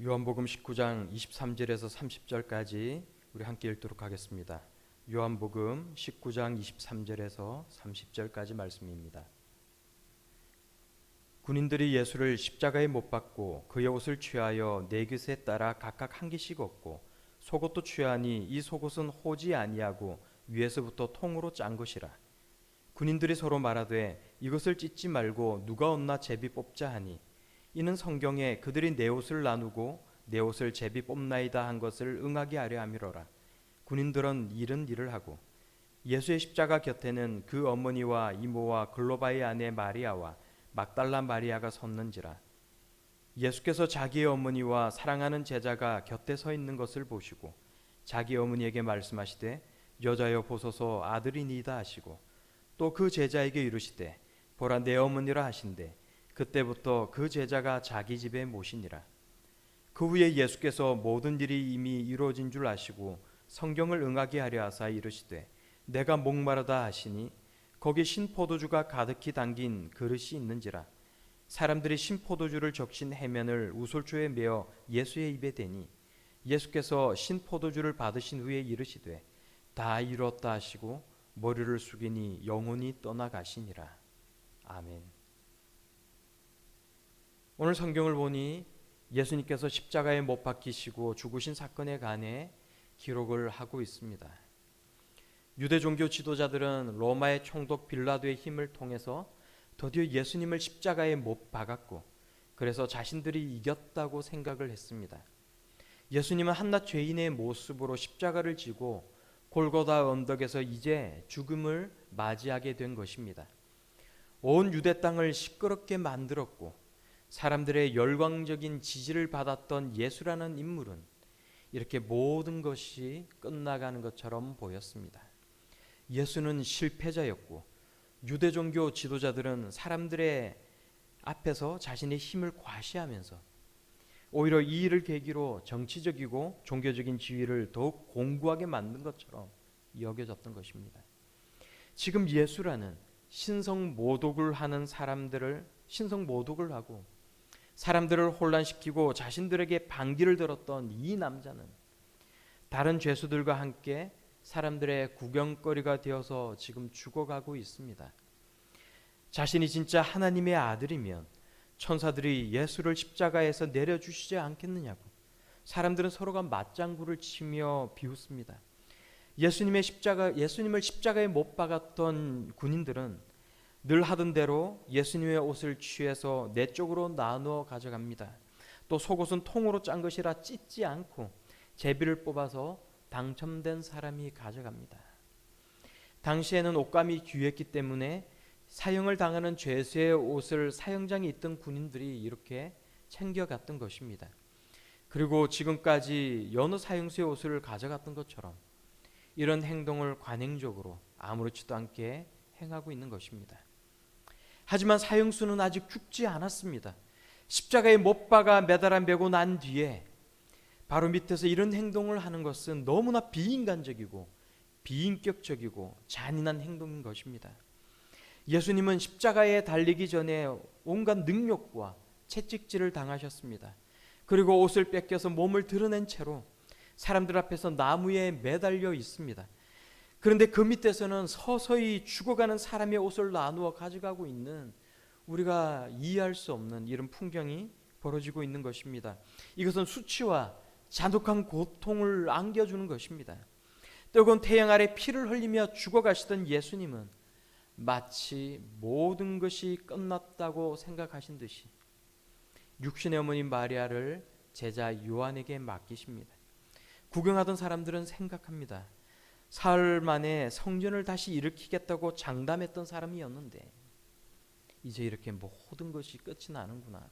요한복음 19장 23절에서 30절까지 우리 함께 읽도록 하겠습니다. 요한복음 19장 23절에서 30절까지 말씀입니다. 군인들이 예수를 십자가에 못 박고 그의 옷을 취하여 네 곁에 따라 각각 한 개씩 얻고 속옷도 취하니 이 속옷은 호지 아니하고 위에서부터 통으로 짠 것이라. 군인들이 서로 말하되 이것을 찢지 말고 누가 얻나 제비 뽑자 하니 이는 성경에 그들이 내 옷을 나누고 내 옷을 제비 뽑나이다 한 것을 응하게 하려 함이로라. 군인들은 이런 일을 하고 예수의 십자가 곁에는 그 어머니와 이모와 글로바의 아내 마리아와 막달라 마리아가 섰는지라. 예수께서 자기의 어머니와 사랑하는 제자가 곁에 서 있는 것을 보시고 자기 어머니에게 말씀하시되 여자여 보소서 아들이니이다 하시고 또 그 제자에게 이르시되 보라 내 어머니라 하신대 그때부터 그 제자가 자기 집에 모시니라. 그 후에 예수께서 모든 일이 이미 이루어진 줄 아시고 성경을 응하게 하려 하사 이르시되 내가 목마르다 하시니 거기 신포도주가 가득히 담긴 그릇이 있는지라. 사람들이 신포도주를 적신 해면을 우솔초에 메어 예수의 입에 대니 예수께서 신포도주를 받으신 후에 이르시되 다 이루었다 하시고 머리를 숙이니 영혼이 떠나가시니라. 아멘. 오늘 성경을 보니 예수님께서 십자가에 못 박히시고 죽으신 사건에 관해 기록을 하고 있습니다. 유대 종교 지도자들은 로마의 총독 빌라도의 힘을 통해서 드디어 예수님을 십자가에 못 박았고 그래서 자신들이 이겼다고 생각을 했습니다. 예수님은 한낱 죄인의 모습으로 십자가를 지고 골고다 언덕에서 이제 죽음을 맞이하게 된 것입니다. 온 유대 땅을 시끄럽게 만들었고 사람들의 열광적인 지지를 받았던 예수라는 인물은 이렇게 모든 것이 끝나가는 것처럼 보였습니다. 예수는 실패자였고 유대 종교 지도자들은 사람들의 앞에서 자신의 힘을 과시하면서 오히려 이 일을 계기로 정치적이고 종교적인 지위를 더욱 공고하게 만든 것처럼 여겨졌던 것입니다. 지금 예수라는 신성모독을 하는 신성모독을 하고 사람들을 혼란시키고 자신들에게 반기를 들었던 이 남자는 다른 죄수들과 함께 사람들의 구경거리가 되어서 지금 죽어가고 있습니다. 자신이 진짜 하나님의 아들이면 천사들이 예수를 십자가에서 내려주시지 않겠느냐고 사람들은 서로가 맞장구를 치며 비웃습니다. 예수님을 십자가에 못 박았던 군인들은 늘 하던 대로 예수님의 옷을 취해서 네 쪽으로 나누어 가져갑니다. 또 속옷은 통으로 짠 것이라 찢지 않고 제비를 뽑아서 당첨된 사람이 가져갑니다. 당시에는 옷감이 귀했기 때문에 사형을 당하는 죄수의 옷을 사형장에 있던 군인들이 이렇게 챙겨갔던 것입니다. 그리고 지금까지 여느 사형수의 옷을 가져갔던 것처럼 이런 행동을 관행적으로 아무렇지도 않게 행하고 있는 것입니다. 하지만 사형수는 아직 죽지 않았습니다. 십자가에 못 박아 매달아 매고 난 뒤에 바로 밑에서 이런 행동을 하는 것은 너무나 비인간적이고 비인격적이고 잔인한 행동인 것입니다. 예수님은 십자가에 달리기 전에 온갖 능욕과 채찍질을 당하셨습니다. 그리고 옷을 뺏겨서 몸을 드러낸 채로 사람들 앞에서 나무에 매달려 있습니다. 그런데 그 밑에서는 서서히 죽어가는 사람의 옷을 나누어 가져가고 있는 우리가 이해할 수 없는 이런 풍경이 벌어지고 있는 것입니다. 이것은 수치와 잔혹한 고통을 안겨주는 것입니다. 뜨거운 태양 아래 피를 흘리며 죽어가시던 예수님은 마치 모든 것이 끝났다고 생각하신 듯이 육신의 어머니 마리아를 제자 요한에게 맡기십니다. 구경하던 사람들은 생각합니다. 사흘 만에 성전을 다시 일으키겠다고 장담했던 사람이었는데 이제 이렇게 모든 것이 끝이 나는구나.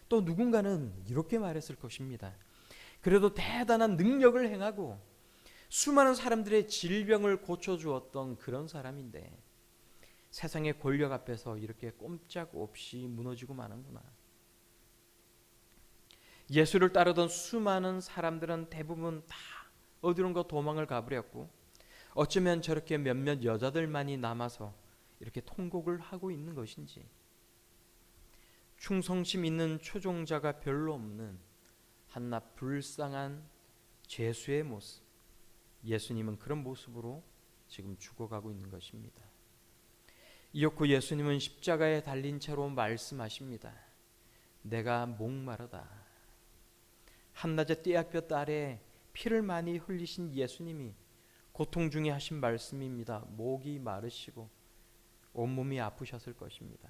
또 누군가는 이렇게 말했을 것입니다. 그래도 대단한 능력을 행하고 수많은 사람들의 질병을 고쳐주었던 그런 사람인데 세상의 권력 앞에서 이렇게 꼼짝없이 무너지고 마는구나. 예수를 따르던 수많은 사람들은 대부분 다 어디론가 도망을 가버렸고 어쩌면 저렇게 몇몇 여자들만이 남아서 이렇게 통곡을 하고 있는 것인지 충성심 있는 초종자가 별로 없는 한낱 불쌍한 죄수의 모습, 예수님은 그런 모습으로 지금 죽어가고 있는 것입니다. 이었고 예수님은 십자가에 달린 채로 말씀하십니다. 내가 목마르다. 한낮의 떼약볕 아래 피를 많이 흘리신 예수님이 고통 중에 하신 말씀입니다. 목이 마르시고 온몸이 아프셨을 것입니다.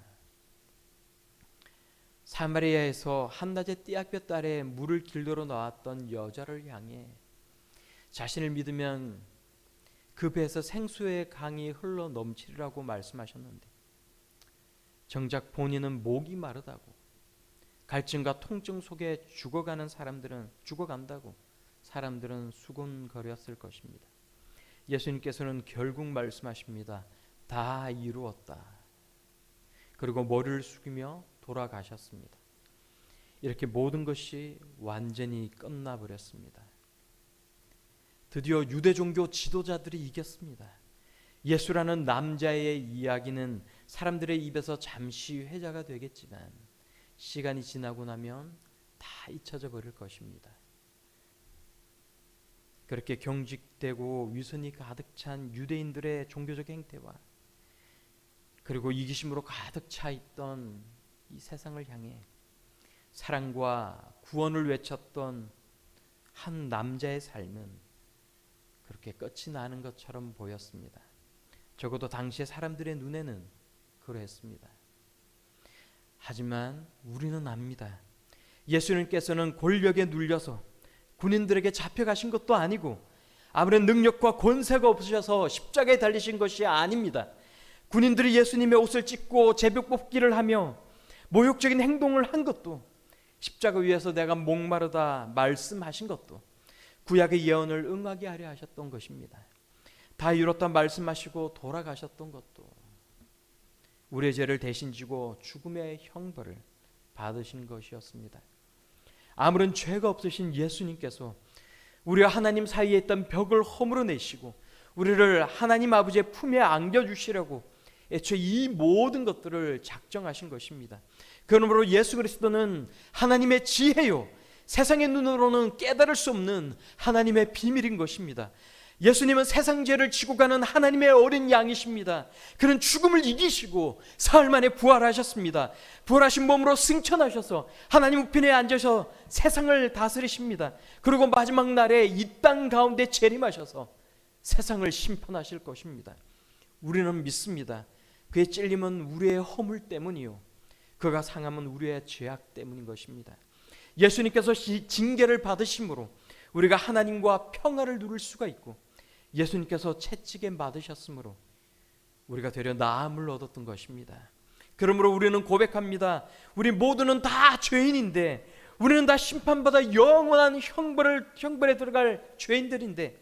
사마리아에서 한낮의 떼약볕 아래 물을 길도록 나왔던 여자를 향해 자신을 믿으면 그 배에서 생수의 강이 흘러 넘치리라고 말씀하셨는데 정작 본인은 목이 마르다고, 갈증과 통증 속에 죽어간다고 사람들은 수군거렸을 것입니다. 예수님께서는 결국 말씀하십니다. 다 이루었다. 그리고 머리를 숙이며 돌아가셨습니다. 이렇게 모든 것이 완전히 끝나버렸습니다. 드디어 유대 종교 지도자들이 이겼습니다. 예수라는 남자의 이야기는 사람들의 입에서 잠시 회자가 되겠지만 시간이 지나고 나면 다 잊혀져 버릴 것입니다. 그렇게 경직되고 위선이 가득 찬 유대인들의 종교적 행태와 그리고 이기심으로 가득 차 있던 이 세상을 향해 사랑과 구원을 외쳤던 한 남자의 삶은 그렇게 끝이 나는 것처럼 보였습니다. 적어도 당시의 사람들의 눈에는 그러했습니다. 하지만 우리는 압니다. 예수님께서는 권력에 눌려서 군인들에게 잡혀가신 것도 아니고 아무런 능력과 권세가 없으셔서 십자가에 달리신 것이 아닙니다. 군인들이 예수님의 옷을 찢고 제비 뽑기를 하며 모욕적인 행동을 한 것도, 십자가 위에서 내가 목마르다 말씀하신 것도 구약의 예언을 응하게 하려 하셨던 것입니다. 다 이뤘다 말씀하시고 돌아가셨던 것도 우리의 죄를 대신 지고 죽음의 형벌을 받으신 것이었습니다. 아무런 죄가 없으신 예수님께서 우리와 하나님 사이에 있던 벽을 허물어내시고 우리를 하나님 아버지의 품에 안겨주시려고 애초에 이 모든 것들을 작정하신 것입니다. 그러므로 예수 그리스도는 하나님의 지혜요, 세상의 눈으로는 깨달을 수 없는 하나님의 비밀인 것입니다. 예수님은 세상 죄를 지고 가는 하나님의 어린 양이십니다. 그는 죽음을 이기시고 사흘 만에 부활하셨습니다. 부활하신 몸으로 승천하셔서 하나님 우편에 앉으셔서 세상을 다스리십니다. 그리고 마지막 날에 이 땅 가운데 재림하셔서 세상을 심판하실 것입니다. 우리는 믿습니다. 그의 찔림은 우리의 허물 때문이요, 그가 상함은 우리의 죄악 때문인 것입니다. 예수님께서 징계를 받으심으로 우리가 하나님과 평화를 누릴 수가 있고, 예수님께서 채찍에 맞으셨으므로 우리가 되려 나음을 얻었던 것입니다. 그러므로 우리는 고백합니다. 우리 모두는 다 죄인인데, 우리는 다 심판받아 영원한 형벌에 들어갈 죄인들인데,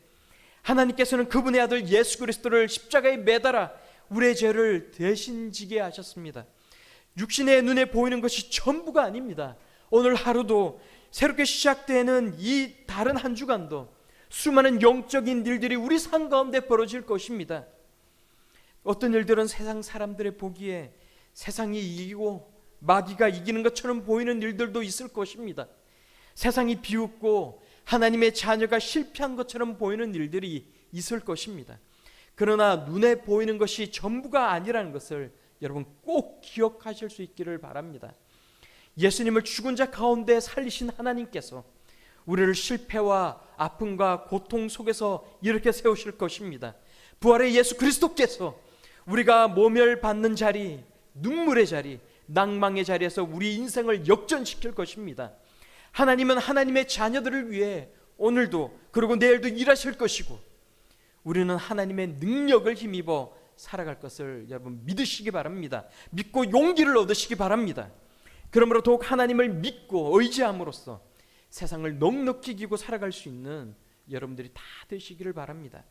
하나님께서는 그분의 아들 예수 그리스도를 십자가에 매달아 우리의 죄를 대신 지게 하셨습니다. 육신의 눈에 보이는 것이 전부가 아닙니다. 오늘 하루도, 새롭게 시작되는 이 다른 한 주간도 수많은 영적인 일들이 우리 삶 가운데 벌어질 것입니다. 어떤 일들은 세상 사람들의 보기에 세상이 이기고 마귀가 이기는 것처럼 보이는 일들도 있을 것입니다. 세상이 비웃고 하나님의 자녀가 실패한 것처럼 보이는 일들이 있을 것입니다. 그러나 눈에 보이는 것이 전부가 아니라는 것을 여러분 꼭 기억하실 수 있기를 바랍니다. 예수님을 죽은 자 가운데 살리신 하나님께서 우리를 실패와 아픔과 고통 속에서 이렇게 세우실 것입니다. 부활의 예수 그리스도께서 우리가 모멸받는 자리, 눈물의 자리, 낭망의 자리에서 우리 인생을 역전시킬 것입니다. 하나님은 하나님의 자녀들을 위해 오늘도 그리고 내일도 일하실 것이고, 우리는 하나님의 능력을 힘입어 살아갈 것을 여러분 믿으시기 바랍니다. 믿고 용기를 얻으시기 바랍니다. 그러므로 더욱 하나님을 믿고 의지함으로써 세상을 넉넉히 이기고 살아갈 수 있는 여러분들이 다 되시기를 바랍니다.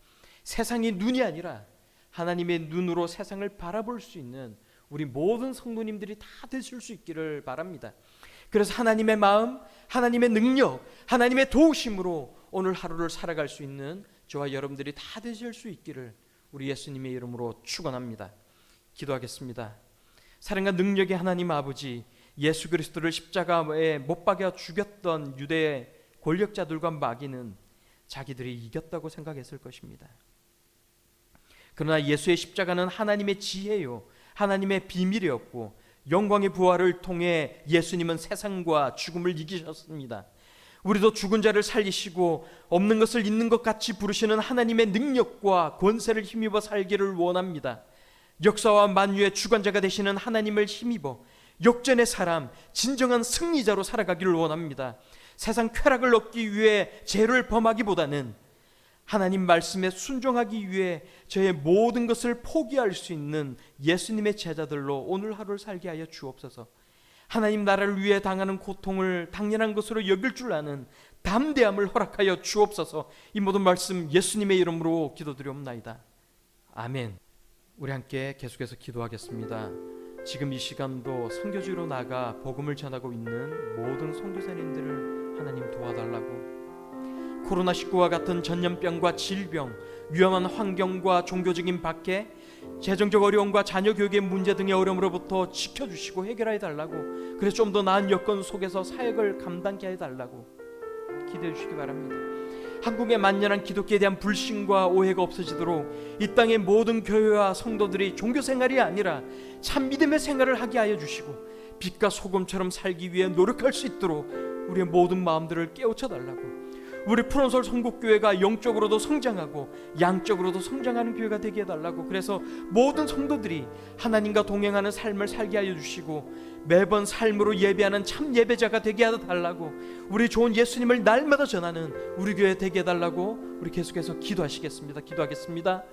세상이 눈이 아니라 하나님의 눈으로 세상을 바라볼 수 있는 우리 모든 성도님들이 다 되실 수 있기를 바랍니다. 그래서 하나님의 마음, 하나님의 능력, 하나님의 도우심으로 오늘 하루를 살아갈 수 있는 저와 여러분들이 다 되실 수 있기를 우리 예수님의 이름으로 축원합니다. 기도하겠습니다. 사랑과 능력의 하나님 아버지, 예수 그리스도를 십자가에 못 박여 죽였던 유대 권력자들과 마귀는 자기들이 이겼다고 생각했을 것입니다. 그러나 예수의 십자가는 하나님의 지혜요, 하나님의 비밀이었고 영광의 부활을 통해 예수님은 세상과 죽음을 이기셨습니다. 우리도 죽은 자를 살리시고 없는 것을 있는 것 같이 부르시는 하나님의 능력과 권세를 힘입어 살기를 원합니다. 역사와 만유의 주관자가 되시는 하나님을 힘입어 역전의 사람, 진정한 승리자로 살아가기를 원합니다. 세상 쾌락을 얻기 위해 죄를 범하기보다는 하나님 말씀에 순종하기 위해 저의 모든 것을 포기할 수 있는 예수님의 제자들로 오늘 하루를 살게 하여 주옵소서. 하나님 나라를 위해 당하는 고통을 당연한 것으로 여길 줄 아는 담대함을 허락하여 주옵소서. 이 모든 말씀 예수님의 이름으로 기도드리옵나이다. 아멘. 우리 함께 계속해서 기도하겠습니다. 지금 이 시간도 선교지로 나가 복음을 전하고 있는 모든 선교사님들을 하나님 도와달라고, 코로나19와 같은 전염병과 질병, 위험한 환경과 종교적인 박해, 재정적 어려움과 자녀 교육의 문제 등의 어려움으로부터 지켜주시고 해결해 달라고, 그래서 좀 더 나은 여건 속에서 사역을 감당케 해달라고 기도해 주시기 바랍니다. 한국의 만연한 기독교에 대한 불신과 오해가 없어지도록 이 땅의 모든 교회와 성도들이 종교 생활이 아니라 참 믿음의 생활을 하게 하여 주시고 빛과 소금처럼 살기 위해 노력할 수 있도록 우리의 모든 마음들을 깨우쳐 달라고, 우리 푸른솔 성국교회가 영적으로도 성장하고 양적으로도 성장하는 교회가 되게 해달라고, 그래서 모든 성도들이 하나님과 동행하는 삶을 살게 하여 주시고 매번 삶으로 예배하는 참 예배자가 되게 해달라고, 우리 좋은 예수님을 날마다 전하는 우리 교회 되게 해달라고 우리 계속해서 기도하시겠습니다. 기도하겠습니다.